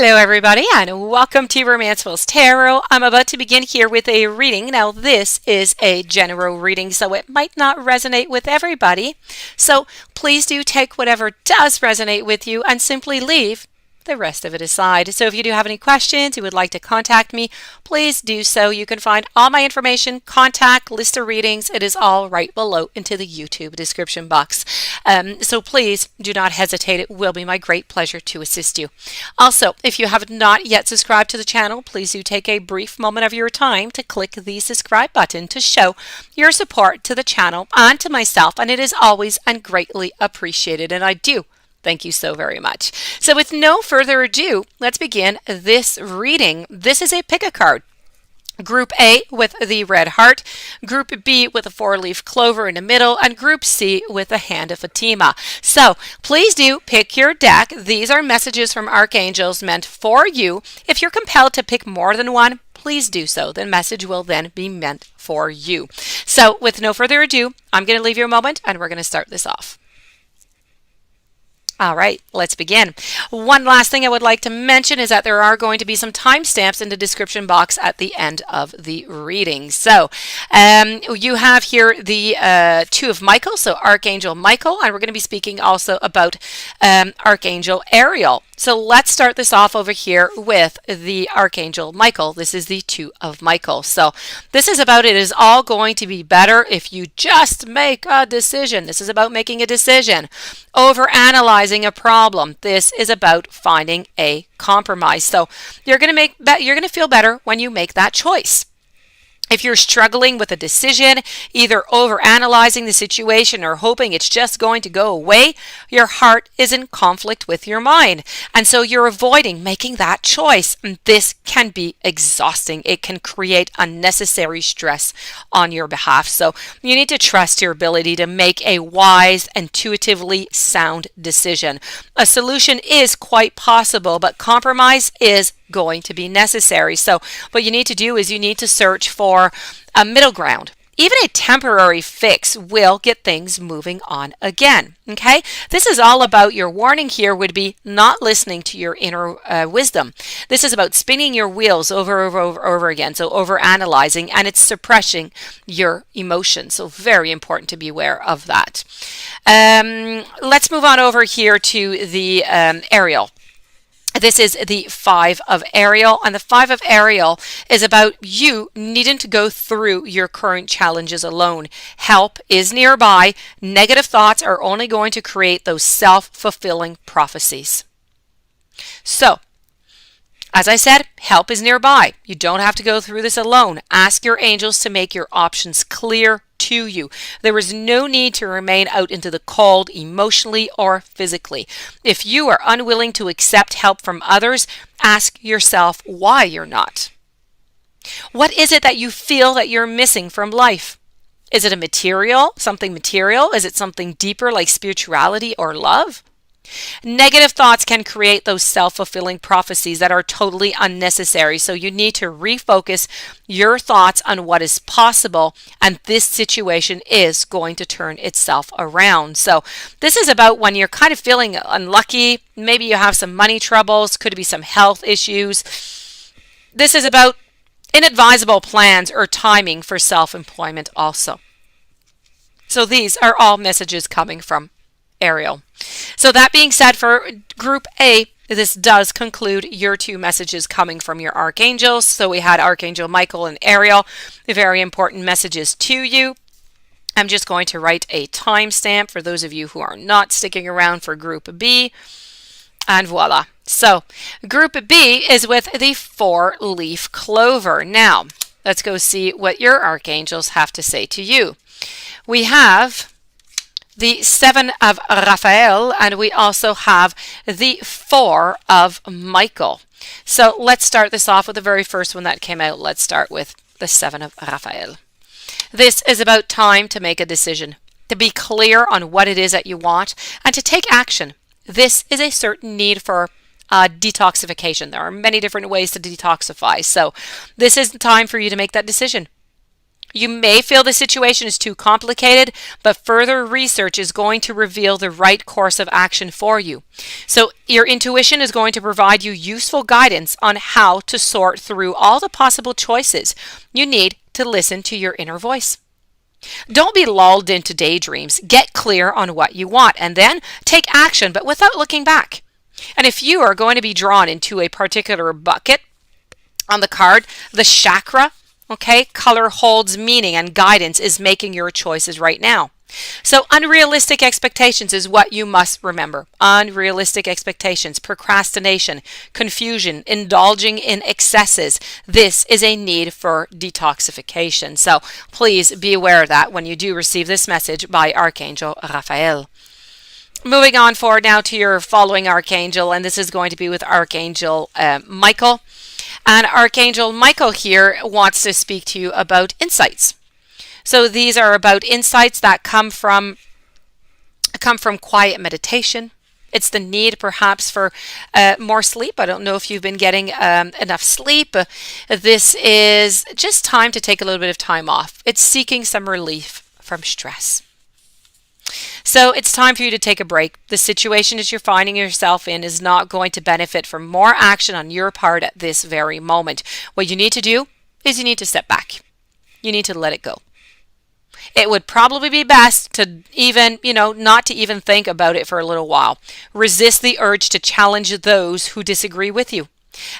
Hello everybody and welcome to Romanceful's Tarot. I'm about to begin here with a reading. Now this is a general reading, so it might not resonate with everybody. So please do take whatever does resonate with you and simply leave the rest of it aside. So if you do have any questions, you would like to contact me, please do so. You can find all my information, contact, list of readings. It is all right below into the YouTube description box. So please do not hesitate. It will be my great pleasure to assist you. Also, if you have not yet subscribed to the channel, please do take a brief moment of your time to click the subscribe button to show your support to the channel and to myself, and it is always and greatly appreciated, and I do thank you so very much. So with no further ado, let's begin this reading. This is a pick a card. Group A with the red heart, Group B with a four-leaf clover in the middle, and Group C with the hand of Fatima. So please do pick your deck. These are messages from archangels meant for you. If you're compelled to pick more than one, please do so. The message will then be meant for you. So with no further ado, I'm going to leave you a moment and we're going to start this off. All right, let's begin. One last thing I would like to mention is that there are going to be some timestamps in the description box at the end of the reading. So you have here the Two of Michael, so Archangel Michael, and we're going to be speaking also about Archangel Ariel. So let's start this off over here with the Archangel Michael. This is the Two of Michael. So this is about it is all going to be better if you just make a decision. This is about making a decision. Overanalyzing a problem. This is about finding a compromise. So you're going to feel better when you make that choice. If you're struggling with a decision, either overanalyzing the situation or hoping it's just going to go away, your heart is in conflict with your mind. And so you're avoiding making that choice. And this can be exhausting. It can create unnecessary stress on your behalf. So you need to trust your ability to make a wise, intuitively sound decision. A solution is quite possible, but compromise is going to be necessary. So what you need to do is you need to search for a middle ground. Even a temporary fix will get things moving on again. Okay, this is all about your warning here would be not listening to your inner wisdom. This is about spinning your wheels over again. So over analyzing, and it's suppressing your emotions. So very important to be aware of that. Let's move on over here to the Ariel. This is the Five of Ariel, and the Five of Ariel is about you needing to go through your current challenges alone. Help is nearby. Negative thoughts are only going to create those self-fulfilling prophecies. So, as I said, help is nearby. You don't have to go through this alone. Ask your angels to make your options clear to you. There is no need to remain out into the cold emotionally or physically. If you are unwilling to accept help from others, ask yourself why you're not. What is it that you feel that you're missing from life? Is it something material? Is it something deeper like spirituality or love? Negative thoughts can create those self-fulfilling prophecies that are totally unnecessary. So you need to refocus your thoughts on what is possible, and this situation is going to turn itself around. So this is about when you're kind of feeling unlucky, maybe you have some money troubles, could be some health issues. This is about inadvisable plans or timing for self-employment also. So these are all messages coming from Ariel. So that being said, for Group A, this does conclude your two messages coming from your archangels. So we had Archangel Michael and Ariel, very important messages to you. I'm just going to write a timestamp for those of you who are not sticking around for Group B. And voila. So Group B is with the four-leaf clover. Now, let's go see what your archangels have to say to you. We have the Seven of Raphael, and we also have the Four of Michael. So let's start this off with the very first one that came out. Let's start with the Seven of Raphael. This is about time to make a decision, to be clear on what it is that you want, and to take action. This is a certain need for detoxification. There are many different ways to detoxify. So this is the time for you to make that decision. You may feel the situation is too complicated, but further research is going to reveal the right course of action for you. So your intuition is going to provide you useful guidance on how to sort through all the possible choices you need to listen to your inner voice. Don't be lulled into daydreams. Get clear on what you want and then take action, but without looking back. And if you are going to be drawn into a particular bucket on the card, the chakra, okay, color holds meaning and guidance is making your choices right now. So unrealistic expectations is what you must remember. Unrealistic expectations, procrastination, confusion, indulging in excesses. This is a need for detoxification. So please be aware of that when you do receive this message by Archangel Raphael. Moving on forward now to your following archangel, and this is going to be with Archangel Michael. And Archangel Michael here wants to speak to you about insights. So these are about insights that come from quiet meditation. It's the need perhaps for more sleep. I don't know if you've been getting enough sleep. This is just time to take a little bit of time off. It's seeking some relief from stress. So it's time for you to take a break. The situation that you're finding yourself in is not going to benefit from more action on your part at this very moment. What you need to do is you need to step back. You need to let it go. It would probably be best to even, not to even think about it for a little while. Resist the urge to challenge those who disagree with you.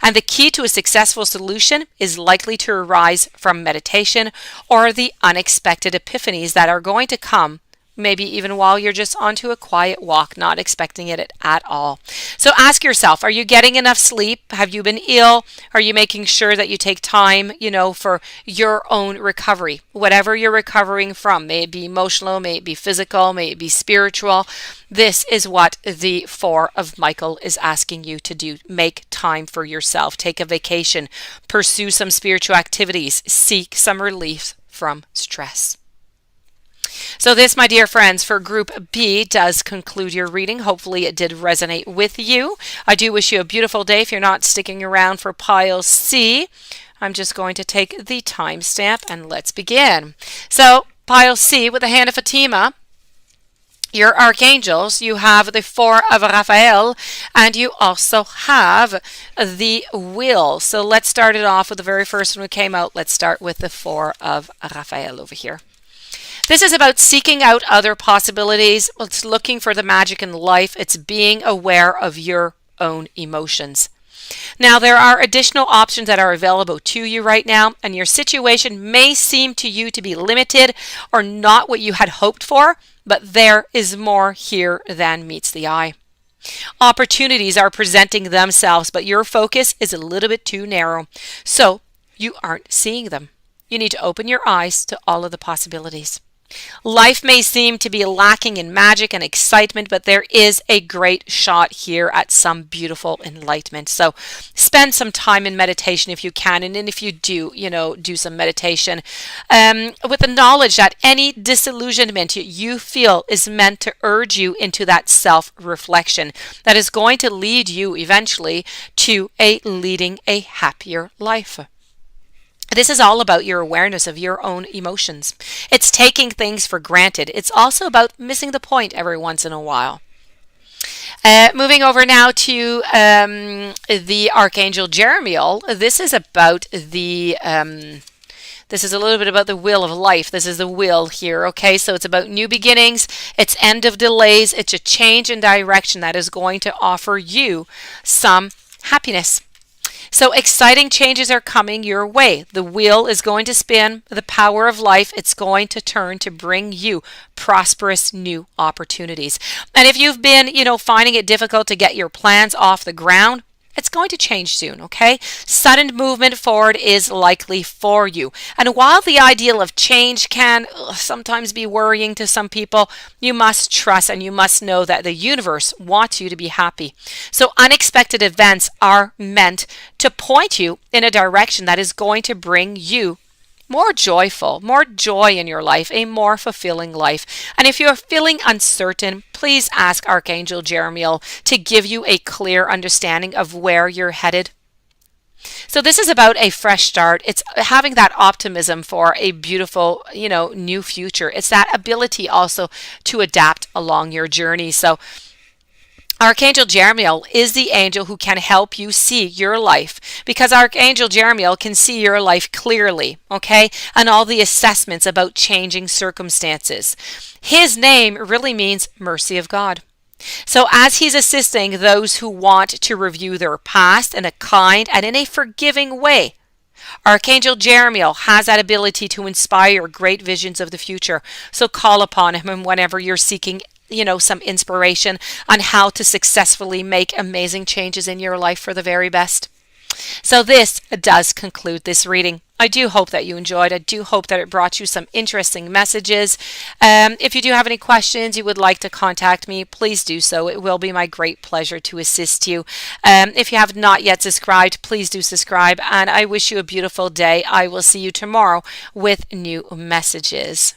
And the key to a successful solution is likely to arise from meditation or the unexpected epiphanies that are going to come, maybe even while you're just onto a quiet walk, not expecting it at all. So ask yourself, are you getting enough sleep? Have you been ill? Are you making sure that you take time, for your own recovery? Whatever you're recovering from, may it be emotional, may it be physical, may it be spiritual. This is what the Four of Michael is asking you to do. Make time for yourself. Take a vacation. Pursue some spiritual activities. Seek some relief from stress. So this, my dear friends, for Group B does conclude your reading. Hopefully it did resonate with you. I do wish you a beautiful day. If you're not sticking around for Pile C, I'm just going to take the timestamp and let's begin. So Pile C with the Hand of Fatima, your archangels, you have the Four of Raphael, and you also have the Wheel. So let's start it off with the very first one that came out. Let's start with the Four of Raphael over here. This is about seeking out other possibilities. It's looking for the magic in life. It's being aware of your own emotions. Now, there are additional options that are available to you right now, and your situation may seem to you to be limited or not what you had hoped for, but there is more here than meets the eye. Opportunities are presenting themselves, but your focus is a little bit too narrow, so you aren't seeing them. You need to open your eyes to all of the possibilities. Life may seem to be lacking in magic and excitement, but there is a great shot here at some beautiful enlightenment. So spend some time in meditation if you can, and if you do, do some meditation with the knowledge that any disillusionment you feel is meant to urge you into that self-reflection that is going to lead you eventually to leading a happier life. This is all about your awareness of your own emotions. It's taking things for granted. It's also about missing the point every once in a while. Moving over now to the Archangel Jeremiel. This is about the... This is a little bit about the wheel of life. This is the wheel here, okay? So it's about new beginnings. It's end of delays. It's a change in direction that is going to offer you some happiness. So exciting changes are coming your way. The wheel is going to spin. The power of life, it's going to turn to bring you prosperous new opportunities. And if you've been, finding it difficult to get your plans off the ground, it's going to change soon, okay? Sudden movement forward is likely for you. And while the ideal of change can sometimes be worrying to some people, you must trust and you must know that the universe wants you to be happy. So unexpected events are meant to point you in a direction that is going to bring you more joy in your life, a more fulfilling life. And if you're feeling uncertain, please ask Archangel Jeremiel to give you a clear understanding of where you're headed. So this is about a fresh start. It's having that optimism for a beautiful, new future. It's that ability also to adapt along your journey. So Archangel Jeremiel is the angel who can help you see your life, because Archangel Jeremiel can see your life clearly, okay, and all the assessments about changing circumstances. His name really means mercy of God. So as he's assisting those who want to review their past in a kind and in a forgiving way, Archangel Jeremiel has that ability to inspire great visions of the future. So call upon him whenever you're seeking some inspiration on how to successfully make amazing changes in your life for the very best. So this does conclude this reading. I do hope that you enjoyed. I do hope that it brought you some interesting messages. If you do have any questions, you would like to contact me, please do so. It will be my great pleasure to assist you. If you have not yet subscribed, please do subscribe, and I wish you a beautiful day. I will see you tomorrow with new messages.